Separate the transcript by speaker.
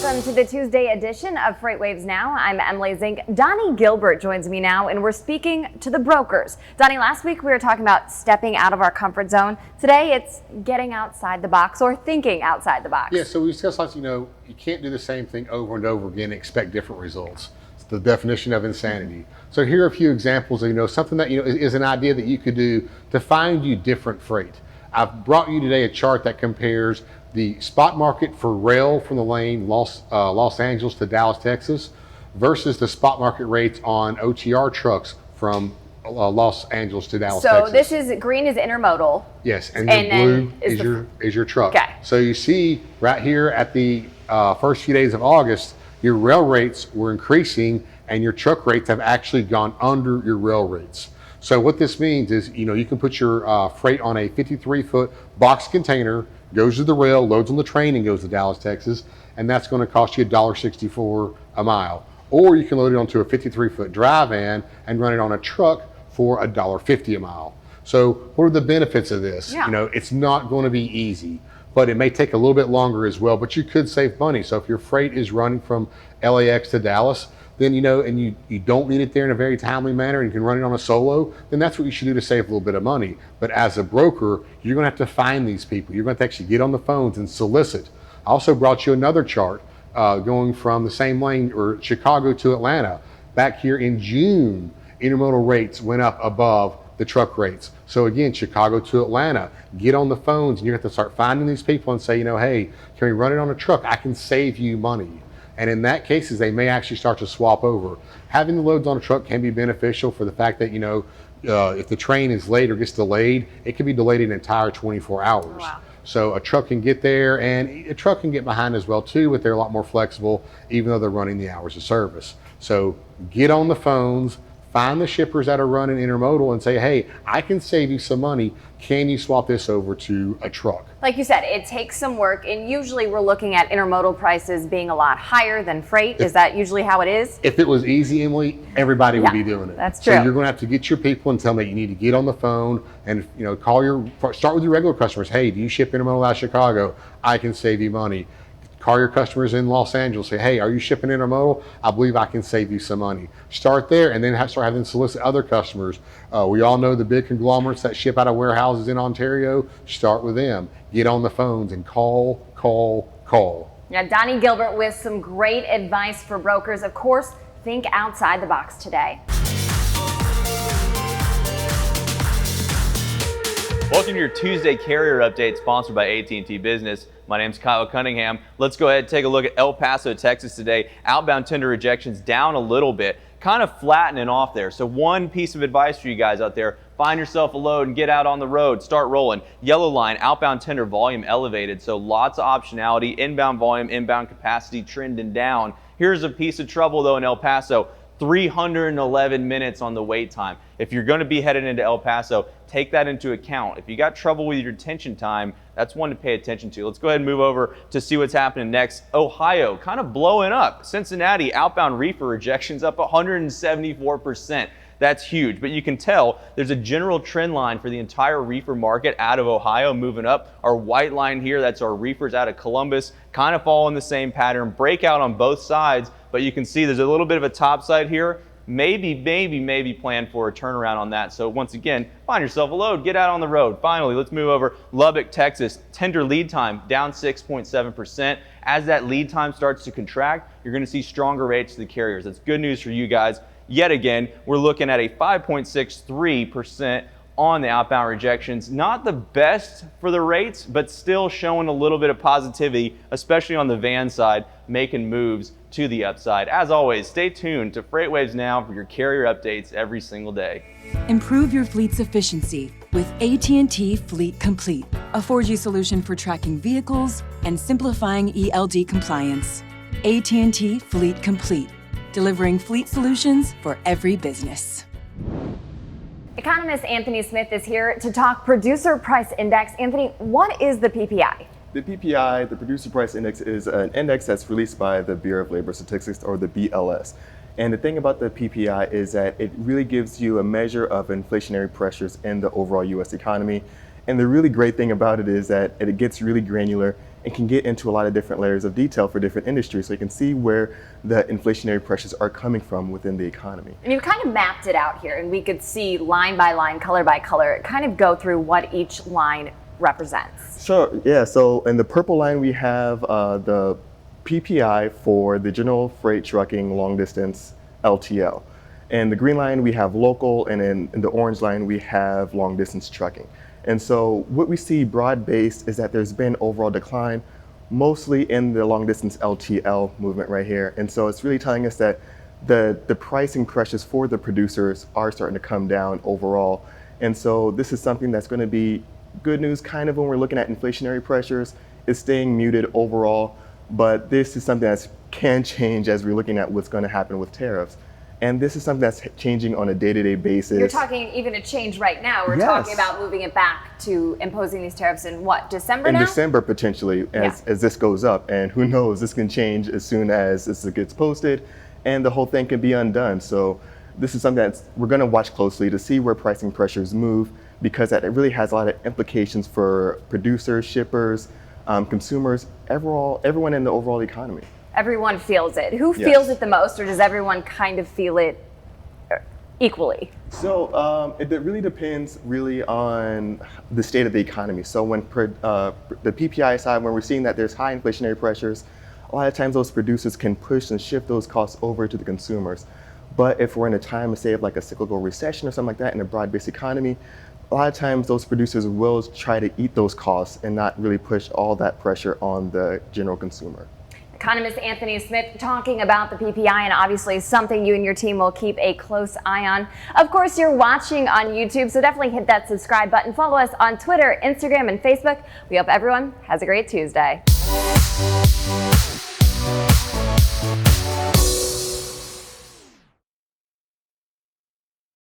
Speaker 1: Welcome to the Tuesday edition of FreightWaves Now. I'm Emily Zink. Donny Gilbert joins me now, and we're speaking to the brokers. Donny, last week we were talking about stepping out of our comfort zone. Today it's getting outside the box or thinking outside the box.
Speaker 2: Yeah, so we discussed like, you can't do the same thing over and over again and expect different results. It's the definition of insanity. So here are a few examples of, something that, is an idea that you could do to find you different freight. I've brought you today a chart that compares the spot market for rail from the lane Los Angeles to Dallas, Texas, versus the spot market rates on OTR trucks from Los Angeles to Dallas, Texas.
Speaker 1: So this is green is intermodal.
Speaker 2: Yes, and blue is your truck.
Speaker 1: Okay.
Speaker 2: So you see right here at the first few days of August, your rail rates were increasing and your truck rates have actually gone under your rail rates. So what this means is, you can put your freight on a 53-foot box container, goes to the rail, loads on the train, and goes to Dallas, Texas, and that's going to cost you $1.64 a mile. Or you can load it onto a 53-foot dry van and run it on a truck for $1.50 a mile. So what are the benefits of this?
Speaker 1: Yeah.
Speaker 2: It's not going to be easy, but it may take a little bit longer as well, but you could save money. So if your freight is running from LAX to Dallas, then and you don't need it there in a very timely manner and you can run it on a solo, then that's what you should do to save a little bit of money. But as a broker, you're gonna have to find these people. You're gonna have to actually get on the phones and solicit. I also brought you another chart going from the same lane, or Chicago to Atlanta. Back here in June, intermodal rates went up above the truck rates. So again, Chicago to Atlanta, get on the phones and you're gonna have to start finding these people and say, hey, can we run it on a truck? I can save you money. And in that cases, they may actually start to swap over. Having the loads on a truck can be beneficial for the fact that, if the train is late or gets delayed, it can be delayed an entire 24 hours.
Speaker 1: Wow.
Speaker 2: So a truck can get there, and a truck can get behind as well too, but they're a lot more flexible, even though they're running the hours of service. So get on the phones, find the shippers that are running intermodal and say, hey, I can save you some money. Can you swap this over to a truck?
Speaker 1: Like you said, it takes some work, and usually we're looking at intermodal prices being a lot higher than freight. Is that usually how it is?
Speaker 2: If it was easy, Emily, everybody would be doing it.
Speaker 1: That's true.
Speaker 2: So you're going to have to get your people and tell them that you need to get on the phone and start with your regular customers. Hey, do you ship intermodal out of Chicago? I can save you money. Call your customers in Los Angeles, say, hey, are you shipping intermodal? I believe I can save you some money. Start there and then start having to solicit other customers. We all know the big conglomerates that ship out of warehouses in Ontario. Start with them. Get on the phones and call.
Speaker 1: Yeah, Donny Gilbert with some great advice for brokers. Of course, think outside the box today.
Speaker 3: Welcome to your Tuesday carrier update sponsored by AT&T Business. My name's Kyle Cunningham. Let's go ahead and take a look at El Paso, Texas today. Outbound tender rejections down a little bit, kind of flattening off there. So one piece of advice for you guys out there, find yourself a load and get out on the road, start rolling. Yellow line, outbound tender volume elevated, so lots of optionality, inbound volume, inbound capacity trending down. Here's a piece of trouble though in El Paso. 311 minutes on the wait time. If you're going to be headed into El Paso, take that into account. If you got trouble with your detention time, that's one to pay attention to. Let's go ahead and move over to see what's happening next. Ohio, kind of blowing up. Cincinnati, outbound reefer rejections up 174%. That's huge, but you can tell there's a general trend line for the entire reefer market out of Ohio moving up. Our white line here, that's our reefers out of Columbus, kind of follow in the same pattern, breakout on both sides, but you can see there's a little bit of a top side here. Maybe plan for a turnaround on that. So once again, find yourself a load, get out on the road. Finally, let's move over. Lubbock, Texas, tender lead time down 6.7%. As that lead time starts to contract, you're going to see stronger rates to the carriers. That's good news for you guys. Yet again, we're looking at a 5.63% on the outbound rejections. Not the best for the rates, but still showing a little bit of positivity, especially on the van side, making moves to the upside. As always, stay tuned to FreightWaves Now for your carrier updates every single day.
Speaker 4: Improve your fleet's efficiency with AT&T Fleet Complete, a 4G solution for tracking vehicles and simplifying ELD compliance. AT&T Fleet Complete, delivering fleet solutions for every business.
Speaker 1: Economist Anthony Smith is here to talk Producer Price Index. Anthony, what is the PPI?
Speaker 5: The PPI, the Producer Price Index, is an index that's released by the Bureau of Labor Statistics, or the BLS. And the thing about the PPI is that it really gives you a measure of inflationary pressures in the overall U.S. economy. And the really great thing about it is that it gets really granular and can get into a lot of different layers of detail for different industries. So you can see where the inflationary pressures are coming from within the economy.
Speaker 1: And you've kind of mapped it out here, and we could see line by line, color by color, kind of go through what each line represents.
Speaker 5: Sure, yeah. So in the purple line, we have the PPI for the general freight trucking long distance LTL. And the green line, we have local, and in the orange line, we have long distance trucking. And so what we see broad-based is that there's been overall decline, mostly in the long distance LTL movement right here. And so it's really telling us that the pricing pressures for the producers are starting to come down overall. And so this is something that's going to be good news kind of when we're looking at inflationary pressures. It's staying muted overall, but this is something that can change as we're looking at what's going to happen with tariffs. And this is something that's changing on a day-to-day basis.
Speaker 1: You're talking even a change right now. We're
Speaker 5: Yes.
Speaker 1: talking about moving it back to imposing these tariffs in what, December now?
Speaker 5: In December, potentially, as this goes up. And who knows, this can change as soon as this gets posted, and the whole thing can be undone. So this is something that we're going to watch closely to see where pricing pressures move, because that it really has a lot of implications for producers, shippers, consumers, everyone in the overall economy.
Speaker 1: Everyone feels it. Who
Speaker 5: Yes.
Speaker 1: feels it the most, or does everyone kind of feel it equally?
Speaker 5: So it really depends on the state of the economy. So when the PPI side, when we're seeing that there's high inflationary pressures, a lot of times those producers can push and shift those costs over to the consumers. But if we're in a time of, say, of like a cyclical recession or something like that in a broad-based economy, a lot of times those producers will try to eat those costs and not really push all that pressure on the general consumer.
Speaker 1: Economist Anthony Smith talking about the PPI, and obviously something you and your team will keep a close eye on. Of course, you're watching on YouTube, so definitely hit that subscribe button. Follow us on Twitter, Instagram, and Facebook. We hope everyone has a great Tuesday.